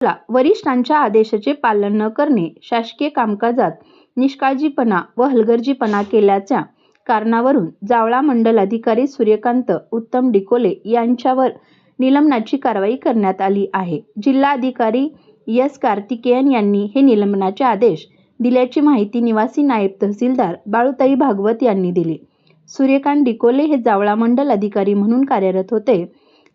वरिष्ठांच्या आदेशाचे पालन न करणे, शासकीय कामकाजात निष्काळजीपणा व हलगर्जीपणा केल्याच्या कारणावरून जावळा मंडल अधिकारी सूर्यकांत उत्तम डिकोले यांच्यावर निलंबनाची कारवाई करण्यात आली आहे. जिल्हाधिकारी एस. कार्तिकेयन यांनी हे निलंबनाचे आदेश दिल्याची माहिती निवासी नायब तहसीलदार बाळूताई भागवत यांनी दिली. सूर्यकांत डिकोले हे जावळा मंडल अधिकारी म्हणून कार्यरत होते.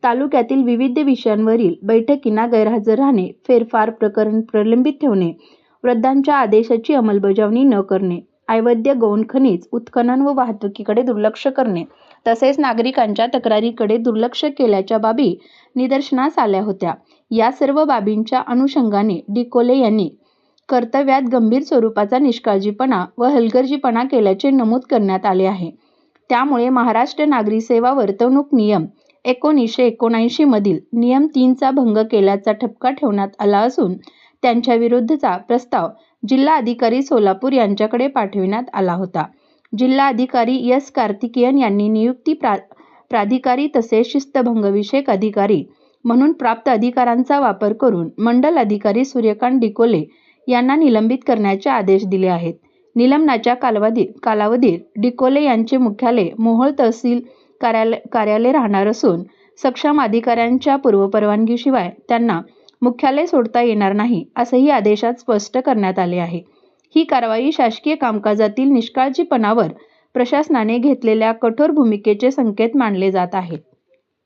तालुक्यातील विविध विषयांवरील बैठकींना गैरहजर राहणे, फेरफार प्रकरण प्रलंबित ठेवणे, वृद्धांच्या आदेशाची अंमलबजावणी न करणे, अवैध गौण खनिज उत्खनन व वाहतुकीकडे दुर्लक्ष करणे तसेच नागरिकांच्या तक्रारीकडे दुर्लक्ष केल्याच्या बाबी निदर्शनास आल्या होत्या. या सर्व बाबींच्या अनुषंगाने डिकोले यांनी कर्तव्यात गंभीर स्वरूपाचा निष्काळजीपणा व हलगर्जीपणा केल्याचे नमूद करण्यात आले आहे. त्यामुळे महाराष्ट्र नागरी सेवा वर्तवणूक नियम 1979 मधील नियम 3 चा भंग केल्याचा ठपका ठेवण्यात आला असून त्यांच्याविरुद्धचा प्रस्ताव जिल्हाधिकारी सोलापूर यांच्याकडे पाठविण्यात आला होता. जिल्हाधिकारी एस. कार्तिकेयन यांनी नियुक्ती प्राधिकारी तसेच शिस्तभंगविषयक अधिकारी म्हणून प्राप्त अधिकारांचा वापर करून मंडल अधिकारी सूर्यकांत डिकोले यांना निलंबित करण्याचे आदेश दिले आहेत. निलंबनाच्या कालावधीत डिकोले यांचे मुख्यालय मोहोळ तहसील कार्यालय राहणार असून सक्षम अधिकाऱ्यांच्या पूर्वपरवानगीशिवाय त्यांना मुख्यालय सोडता येणार नाही असंही आदेशात स्पष्ट करण्यात आले आहे. ही कारवाई शासकीय कामकाजातील निष्काळजीपणावर प्रशासनाने घेतलेल्या कठोर भूमिकेचे संकेत मानले जात आहेत.